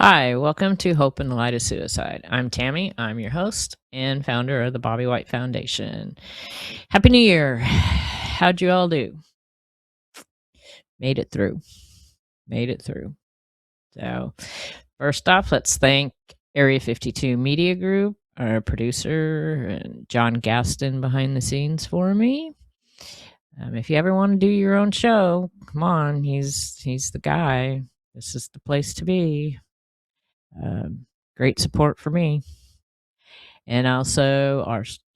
Hi, welcome to Hope in the Light of Suicide. I'm Tammy. I'm your host and founder of the Bobby White Foundation. Happy New Year. How'd you all do? Made it through. Made it through. So, first off, let's thank Area 52 Media Group, our producer, and John Gaston behind the scenes for me. If you ever want to do your own show, come on. He's the guy. This is the place to be. Great support for me. And also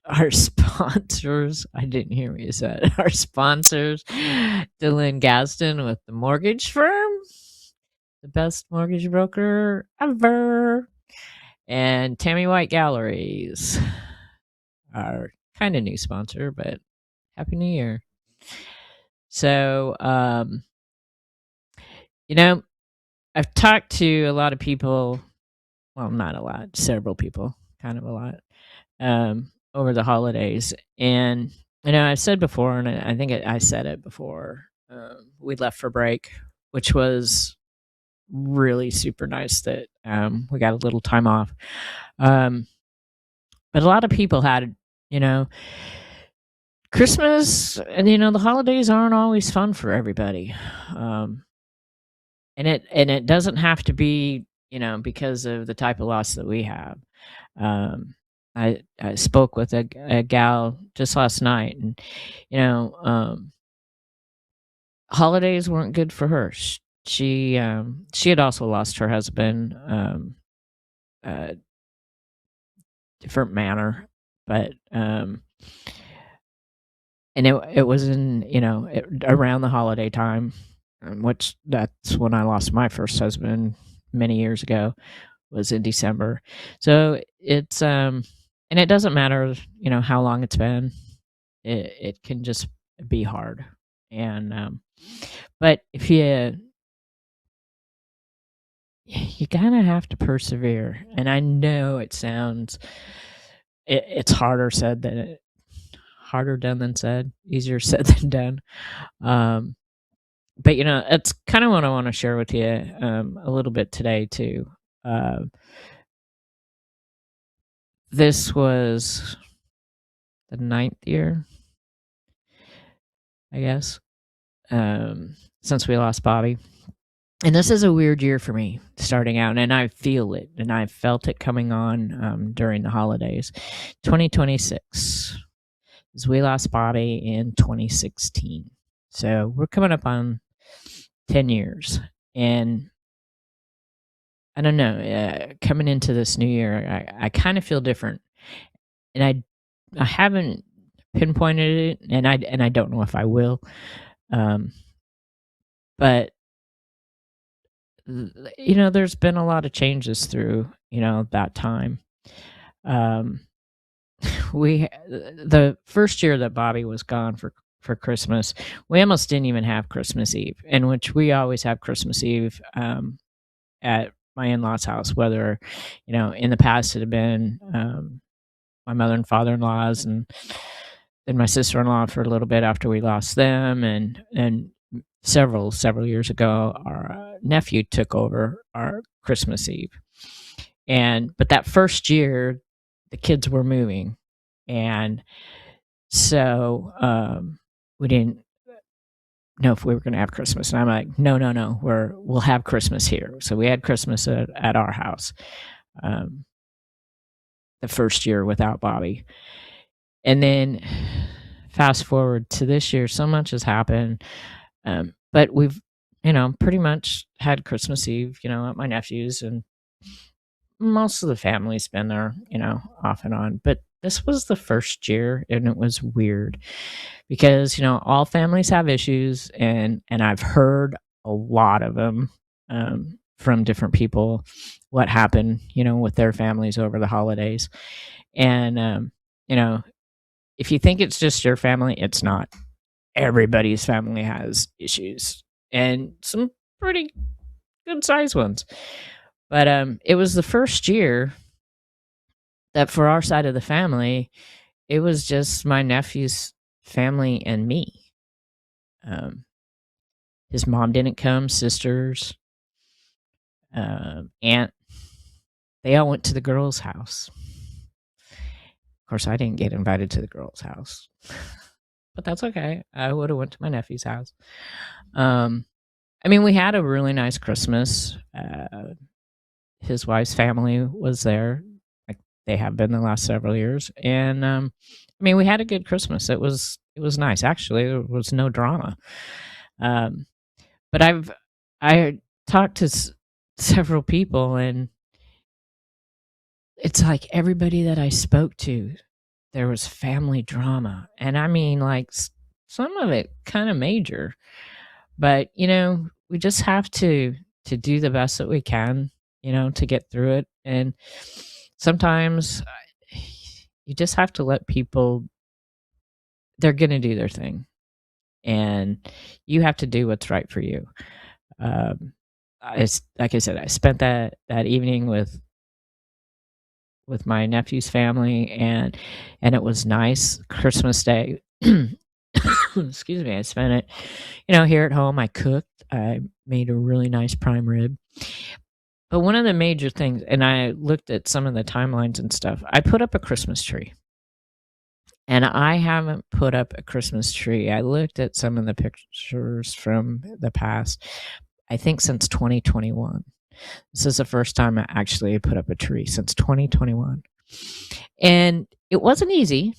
our sponsors. I didn't hear what you said. Our sponsors, Dylan Gaston with the mortgage firm, the best mortgage broker ever, and Tammy White Galleries, our kind of new sponsor, but Happy New Year. So, I've talked to a lot of people. Well, not a lot, several people, kind of a lot, over the holidays. And, I've said before, and I think I said it before, we left for break, which was really super nice that we got a little time off. But a lot of people had, you know, Christmas and, the holidays aren't always fun for everybody. And it doesn't have to be, because of the type of loss that we have. I spoke with a gal just last night, and holidays weren't good for her. She had also lost her husband, different manner, but and it was in around the holiday time, which that's when I lost my first husband many years ago. Was in December. So it's and it doesn't matter, how long it's been. It can just be hard. And but if you kind of have to persevere. And I know it sounds it's harder done than said, easier said than done. But it's kind of what I want to share with you a little bit today too. This was the 9th year, I guess, since we lost Bobby. And this is a weird year for me starting out, and I feel it, and I felt it coming on during the holidays. 2026, as we lost Bobby in 2016. So we're coming up on 10 years. And I don't know, coming into this new year, I kind of feel different. And I haven't pinpointed it, and I don't know if I will. But there's been a lot of changes through that time. The first year that Bobby was gone for Christmas, we almost didn't even have Christmas Eve, in which we always have Christmas Eve at my in-laws' house, whether in the past it had been my mother and father-in-laws, and then my sister-in-law for a little bit after we lost them, and several years ago our nephew took over our Christmas Eve. But that first year the kids were moving, and so we didn't know if we were going to have Christmas. And I'm like, no, we'll have Christmas here. So we had Christmas at our house the first year without Bobby. And then fast forward to this year, so much has happened. But we've, pretty much had Christmas Eve, at my nephew's, and most of the family's been there, off and on. But this was the first year, and it was weird because, all families have issues, and I've heard a lot of them from different people, what happened, with their families over the holidays. And, if you think it's just your family, it's not. Everybody's family has issues, and some pretty good sized ones. But it was the first year that for our side of the family, it was just my nephew's family and me. His mom didn't come, sisters, aunt, they all went to the girls' house. Of course, I didn't get invited to the girls' house, but that's okay. I would have went to my nephew's house. Um, I mean, we had a really nice Christmas. His wife's family was there, like they have been the last several years, and I mean, we had a good Christmas. It was nice. Actually, there was no drama. Um, but I talked to several people, and it's like everybody that I spoke to, there was family drama, and I mean, like some of it kind of major. But we just have to do the best that we can, to get through it. And sometimes you just have to let people. They're gonna do their thing, and you have to do what's right for you. Like I said, I spent that evening with my nephew's family, and it was nice. Christmas Day, excuse me, I spent it, here at home. I cooked. I made a really nice prime rib. But one of the major things, and I looked at some of the timelines and stuff, I put up a Christmas tree. And I haven't put up a Christmas tree. I looked at some of the pictures from the past, I think since 2021. This is the first time I actually put up a tree since 2021. And it wasn't easy.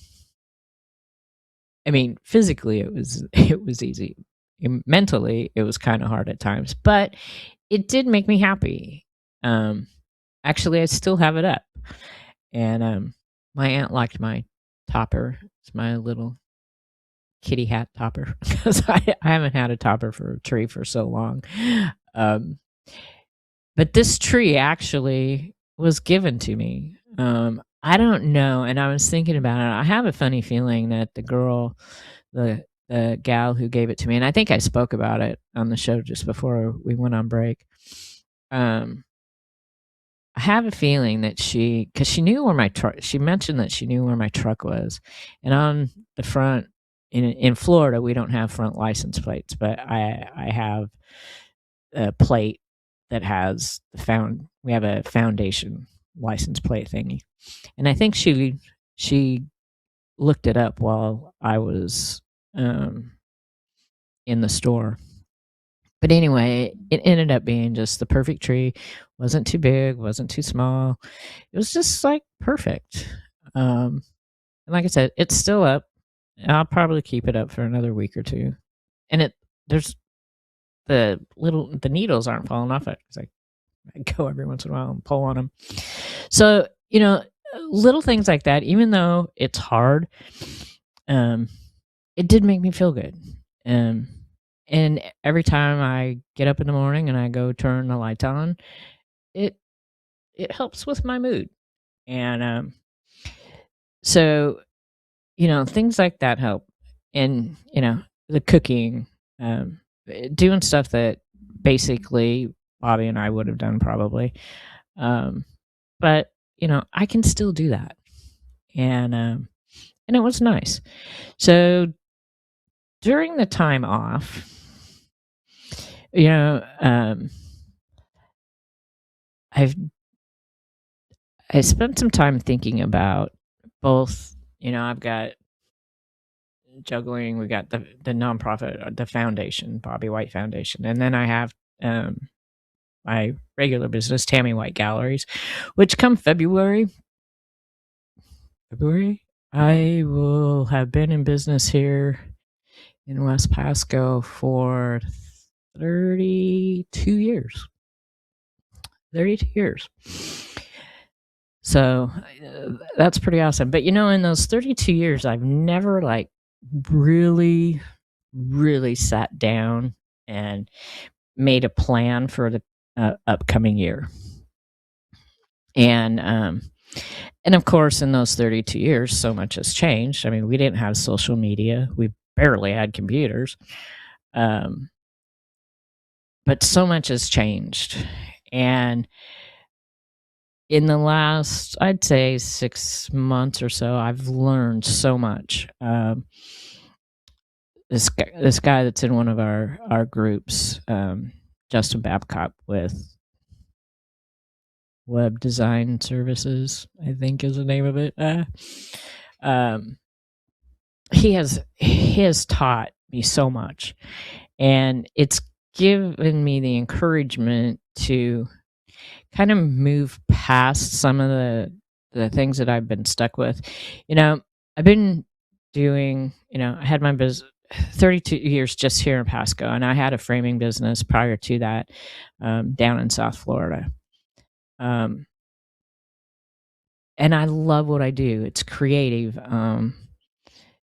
I mean, physically it was easy. Mentally, it was kind of hard at times, but it did make me happy. Actually, I still have it up. And my aunt liked my topper. It's my little kitty hat topper because I haven't had a topper for a tree for so long. But this tree actually was given to me. I don't know, and I was thinking about it. I have a funny feeling that the gal who gave it to me, and I think I spoke about it on the show just before we went on break. I have a feeling that because she knew where my truck. She mentioned that she knew where my truck was, and on the front in Florida we don't have front license plates, but I have a plate that has we have a foundation license plate thingy, and I think she looked it up while I was in the store. But anyway, it ended up being just the perfect tree. Wasn't too big, wasn't too small. It was just like perfect. And like I said, it's still up. I'll probably keep it up for another week or two. And there's the needles aren't falling off it because I go every once in a while and pull on them. So little things like that. Even though it's hard, it did make me feel good. And every time I get up in the morning and I go turn the lights on, it helps with my mood. And so things like that help. And the cooking, doing stuff that basically Bobby and I would have done probably. But I can still do that. And it was nice. So during the time off, I spent some time thinking about both. I've got juggling. We got the nonprofit, the foundation, Bobby White Foundation, and then I have my regular business, Tammy White Galleries, which come February, I will have been in business here in West Pasco for 32 years. 32 years. So that's pretty awesome. But in those 32 years, I've never really, really sat down and made a plan for the upcoming year. And of course, in those 32 years, so much has changed. I mean, we didn't have social media. We barely had computers. But so much has changed. And in the last, I'd say 6 months or so, I've learned so much. This guy that's in one of our groups, Justin Babcock, with Web Design Services, I think is the name of it. Um, he has taught me so much, and it's given me the encouragement to kind of move past some of the things that I've been stuck with. You know, I've been doing, I had my business 32 years just here in Pasco, and I had a framing business prior to that, down in South Florida. Um, and I love what I do. It's creative,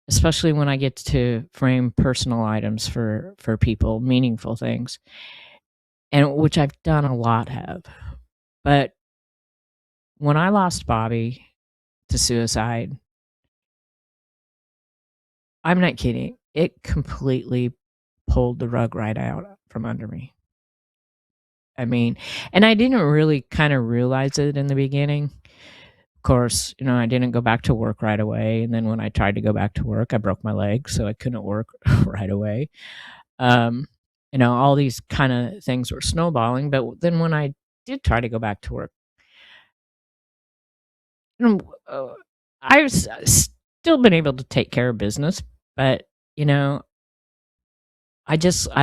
especially when I get to frame personal items for people, meaningful things, and which I've done a lot of. But when I lost Bobby to suicide, I'm not kidding. It completely pulled the rug right out from under me. I mean, and I didn't really kind of realize it in the beginning. Of course, I didn't go back to work right away. And then when I tried to go back to work, I broke my leg, so I couldn't work right away. Um, all these kind of things were snowballing. But then when I did try to go back to work, you know, I've still been able to take care of business, but I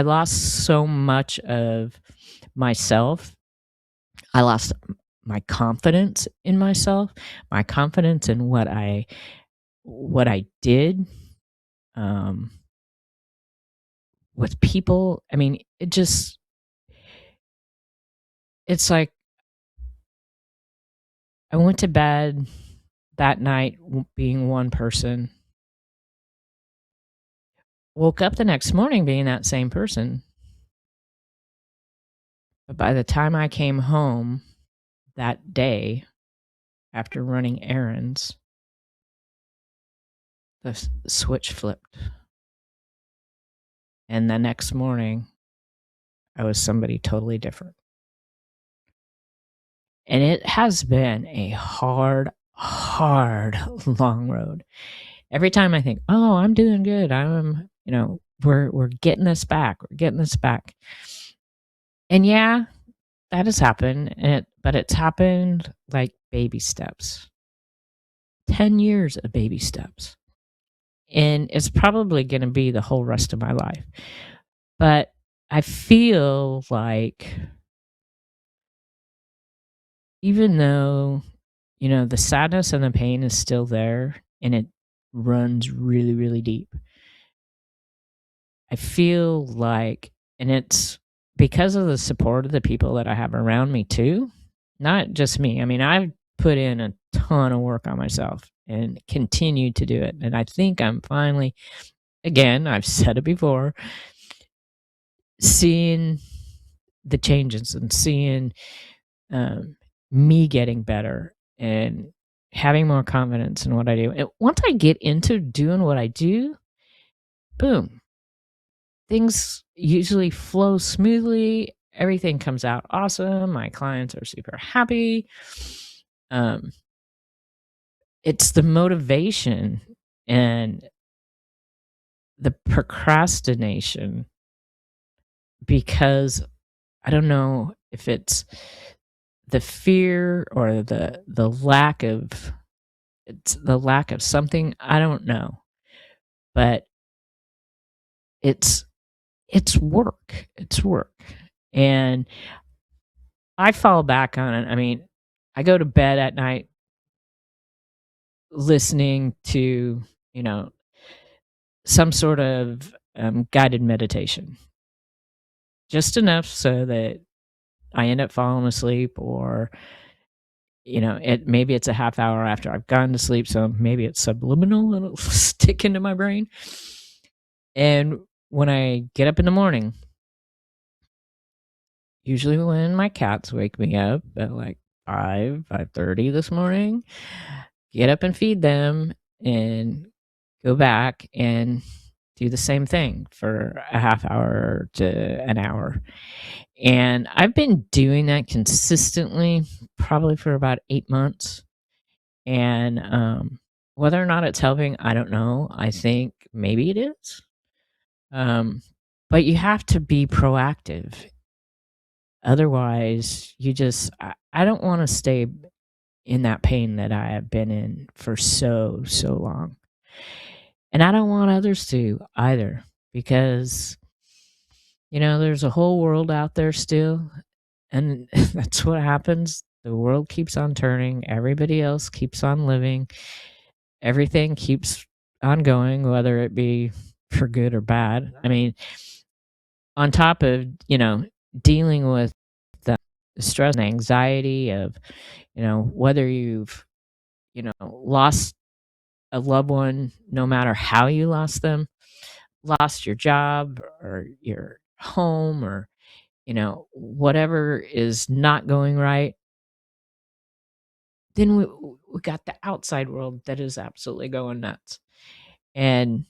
lost so much of myself. I lost my confidence in myself, my confidence in what I did, um, with people. I mean, it's like I went to bed that night being one person, woke up the next morning being that same person. But by the time I came home that day after running errands, the switch flipped. And the next morning, I was somebody totally different. And it has been a hard, hard, long road. Every time I think, "Oh, I'm doing good. We're getting this back. We're getting this back." And yeah, that has happened, but it's happened like baby steps. 10 years of baby steps. And it's probably going to be the whole rest of my life. But I feel like even though, the sadness and the pain is still there and it runs really, really deep, I feel like, and it's because of the support of the people that I have around me too, not just me. I mean, I've put in a ton of work on myself and continue to do it. And I think I'm finally, again, I've said it before, seeing the changes and seeing, me getting better and having more confidence in what I do. And once I get into doing what I do, boom, things usually flow smoothly. Everything comes out awesome. My clients are super happy. Um, it's the motivation and the procrastination, because I don't know if it's the fear or the lack of something. I don't know, but it's work. It's work. And I fall back on it. I mean, I go to bed at night listening to, some sort of, guided meditation, just enough so that I end up falling asleep, or, maybe it's a half hour after I've gone to sleep. So maybe it's subliminal and it'll stick into my brain. And when I get up in the morning, usually when my cats wake me up at like 5:30 this morning, get up and feed them and go back and do the same thing for a half hour to an hour. And I've been doing that consistently probably for about 8 months. And whether or not it's helping, I don't know. I think maybe it is. But you have to be proactive. Otherwise, you just I don't want to stay in that pain that I have been in for so, so long. And I don't want others to either, because, there's a whole world out there still. And that's what happens. The world keeps on turning. Everybody else keeps on living. Everything keeps on going, whether it be for good or bad. I mean, on top of, dealing with the stress and anxiety of, whether you've, lost a loved one, no matter how you lost them, lost your job or your home, or, whatever is not going right, then we got the outside world that is absolutely going nuts. And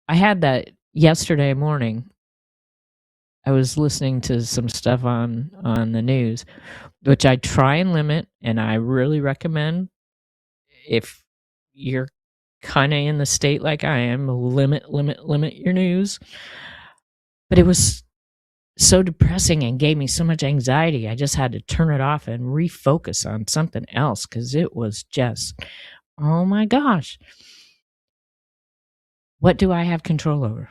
I had that yesterday morning. I was listening to some stuff on the news, which I try and limit, and I really recommend, if you're kind of in the state like I am, limit your news. But it was so depressing and gave me so much anxiety. I just had to turn it off and refocus on something else, because it was just, oh my gosh. What do I have control over?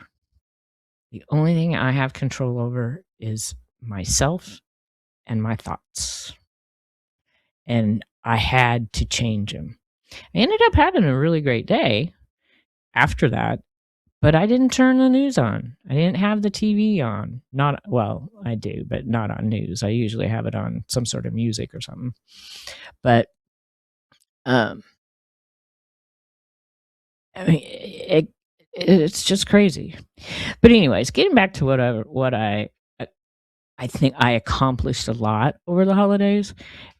The only thing I have control over is myself and my thoughts. And I had to change them. I ended up having a really great day after that, but I didn't turn the news on. I didn't have the TV on. Well, I do, but not on news. I usually have it on some sort of music or something. But I mean, it's just crazy. But anyways, getting back to what I think I accomplished a lot over the holidays,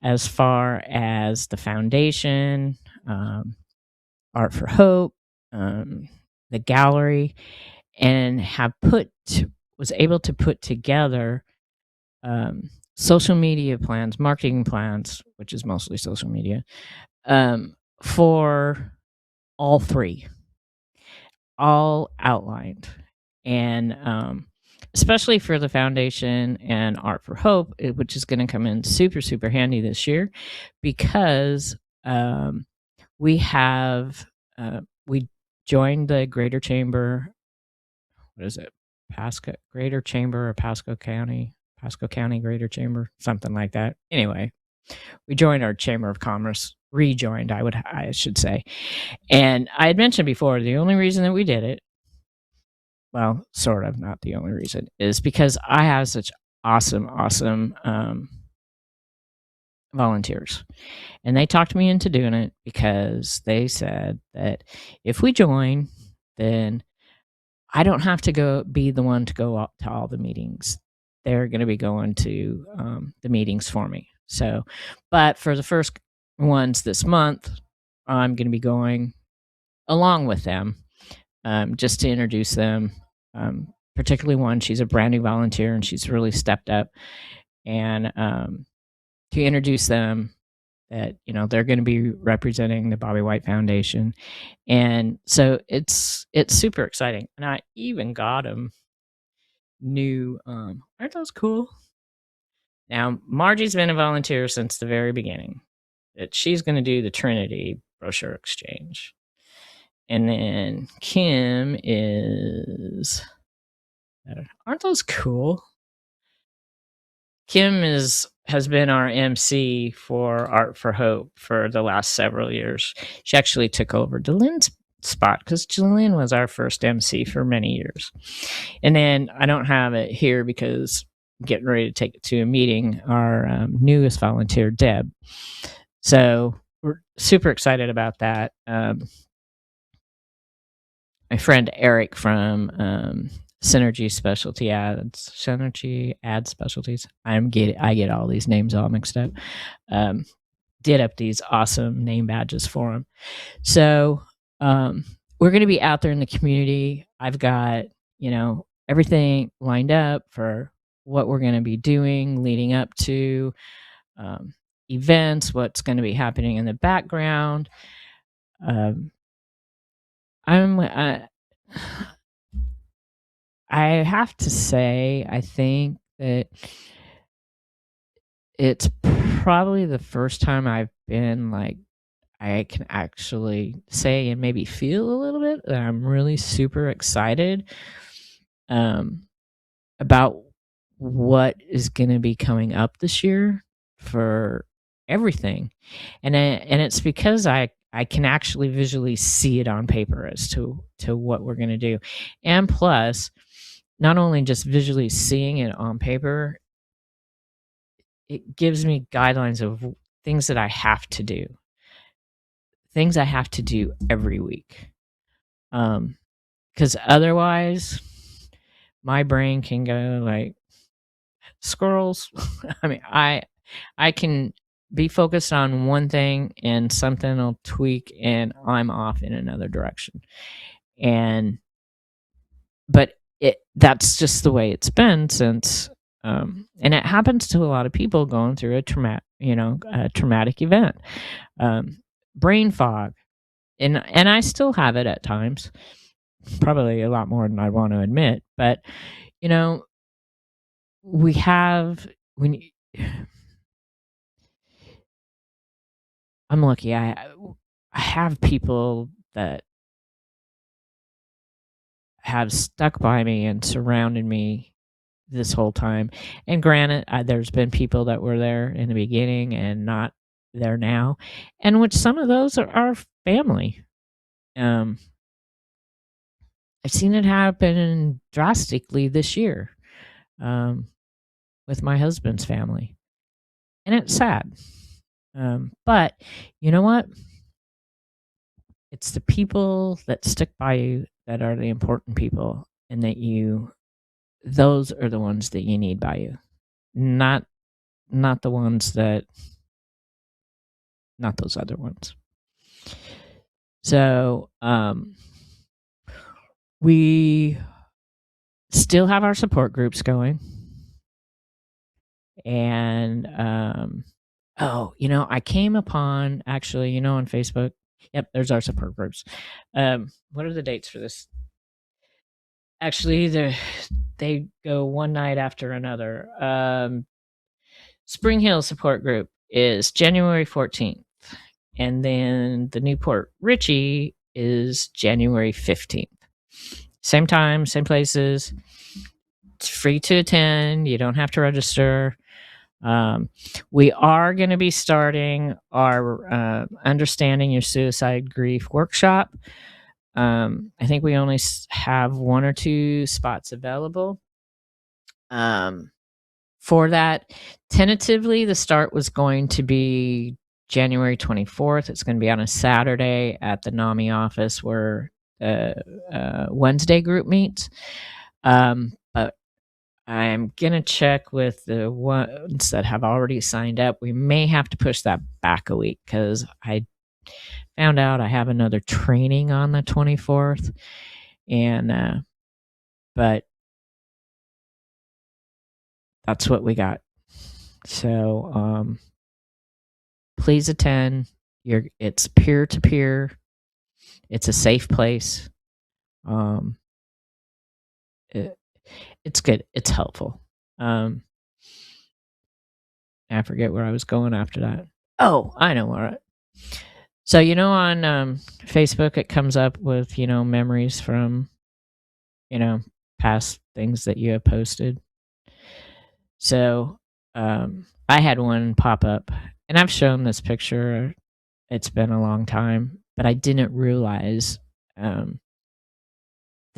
as far as the foundation, Art for Hope, the gallery, and was able to put together social media plans, marketing plans, which is mostly social media, for all three, all outlined. And especially for the foundation and Art for Hope, which is going to come in super, super handy this year, because we have we joined the Greater Chamber. What is it? Greater Chamber of Pasco County Greater Chamber, something like that. Anyway, we joined our Chamber of Commerce, rejoined, I should say. And I had mentioned before, the only reason that we did it, well, sort of, not the only reason, is because I have such awesome volunteers. And they talked me into doing it, because they said that if we join, then I don't have to be the one to go out to all the meetings. They're going to be going to the meetings for me. So, but for the first ones this month, I'm going to be going along with them, just to introduce them. Particularly one, she's a brand new volunteer, and she's really stepped up, and to introduce them that they're going to be representing the Bobby White Foundation. And so it's super exciting. And I even got them new aren't those cool? Now, Margie's been a volunteer since the very beginning. That she's going to do the Trinity brochure exchange. And then Kim aren't those cool? Kim has been our MC for Art for Hope for the last several years. She actually took over Delyn's spot, because Delyn was our first MC for many years. And then I don't have it here because I'm getting ready to take it to a meeting, our newest volunteer, Deb. So we're super excited about that. My friend Eric from Synergy Ad Specialties. I get all these names all mixed up. Did up these awesome name badges for him. So we're going to be out there in the community. I've got everything lined up for what we're going to be doing leading up to events, what's going to be happening in the background. I have to say, I think that it's probably the first time I've been like, I can actually say and maybe feel a little bit that I'm really super excited um, about what is going to be coming up this year for everything, and it's because I can actually visually see it on paper as to what we're going to do, and plus, not only just visually seeing it on paper, it gives me guidelines of things that I have to do, things I have to do every week. Because otherwise, my brain can go like squirrels. I mean, I can be focused on one thing and something will tweak and I'm off in another direction. And but that's just the way it's been since and it happens to a lot of people going through a traumatic event. Brain fog. And I still have it at times. Probably a lot more than I want to admit, but you know, we have when I'm lucky. I have people that have stuck by me and surrounded me this whole time. And granted, there's been people that were there in the beginning and not there now, and which some of those are our family. Um, I've seen it happen drastically this year um, with my husband's family, and it's sad. But you know what? It's the people that stick by you that are the important people, and those are the ones that you need by you, not not the ones that not those other ones. So we still have our support groups going, and I came upon actually, on Facebook. Yep, there's our support groups. What are the dates for this? Actually, they go one night after another. Spring Hill support group is January 14th. And then the Newport Richie is January 15th. Same time, same places. It's free to attend. You don't have to register. We are going to be starting our Understanding Your Suicide Grief workshop. I think we only have 1 or 2 spots available. For that, tentatively, the start was going to be January 24th. It's going to be on a Saturday at the NAMI office where the Wednesday group meets. But I'm going to check with the ones that have already signed up. We may have to push that back a week because I found out I have another training on the 24th. But that's what we got. So please attend. It's peer to peer. It's a safe place. It's good. It's helpful. I forget where I was going after that. Oh, I know where. So on Facebook, it comes up with memories from past things that you have posted. So I had one pop up, and I've shown this picture. It's been a long time, but I didn't realize the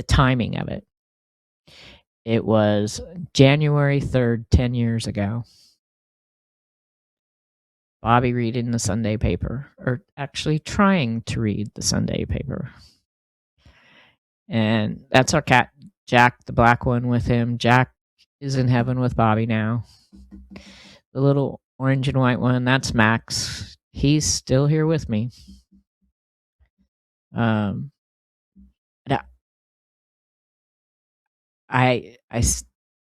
timing of it. It was January 3rd, 10 years ago. Bobby reading the Sunday paper, or actually trying to read the Sunday paper. And that's our cat, Jack, the black one with him. Jack is in heaven with Bobby now. The little orange and white one, that's Max. He's still here with me. I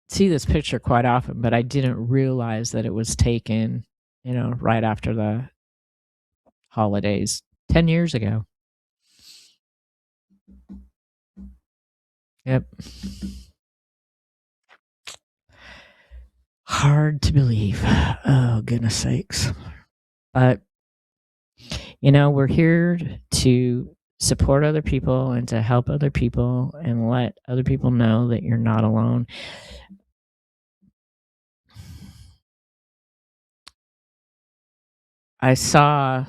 see this picture quite often, but I didn't realize that it was taken, right after the holidays 10 years ago. Yep. hard to believe. Oh, goodness sakes. But, we're here to support other people and to help other people and let other people know that you're not alone. I saw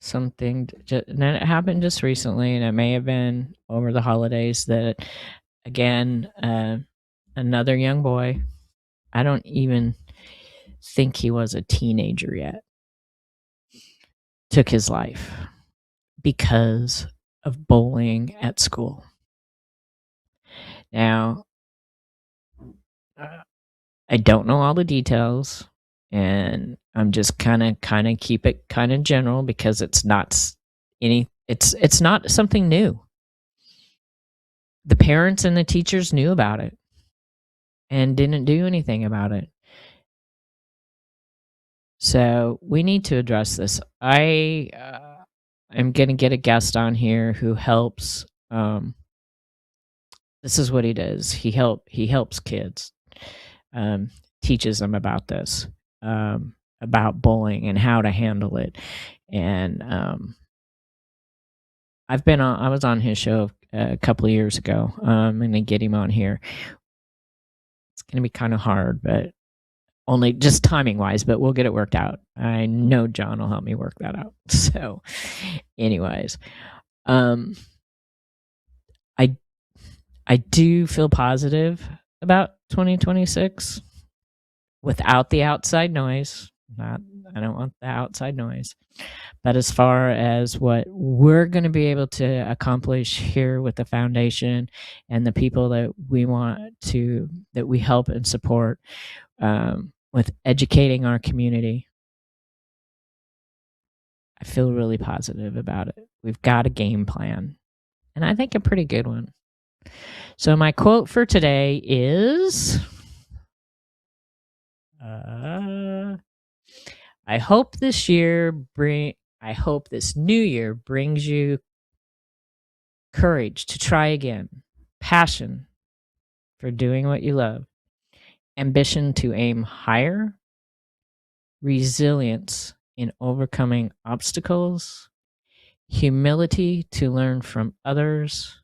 something, and it happened just recently, and it may have been over the holidays, that, again, another young boy, I don't even think he was a teenager yet, took his life because of bullying at school. Now, I don't know all the details, and I'm just kind of keep it kind of general because it's not it's not something new. The parents and the teachers knew about it and didn't do anything about it. So we need to address this. I am going to get a guest on here who helps. This is what he does. He helps kids, teaches them about this, about bullying and how to handle it. And I was on his show a couple of years ago. I'm going to get him on here. It's going to be kind of hard, but only just timing wise, but we'll get it worked out. I know John will help me work that out. So, anyways, I do feel positive about 2026 without the outside noise. I don't want the outside noise. But as far as what we're going to be able to accomplish here with the foundation and the people that we help and support, with educating our community, I feel really positive about it. We've got a game plan, and I think a pretty good one. So my quote for today is, I hope this new year brings you courage to try again, passion for doing what you love, ambition to aim higher, resilience in overcoming obstacles, humility to learn from others,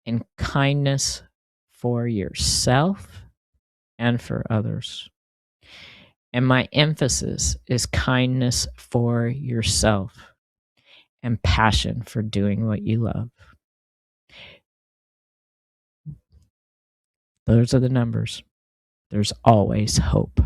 and kindness for yourself and for others. And my emphasis is kindness for yourself and passion for doing what you love. Those are the numbers. There's always hope.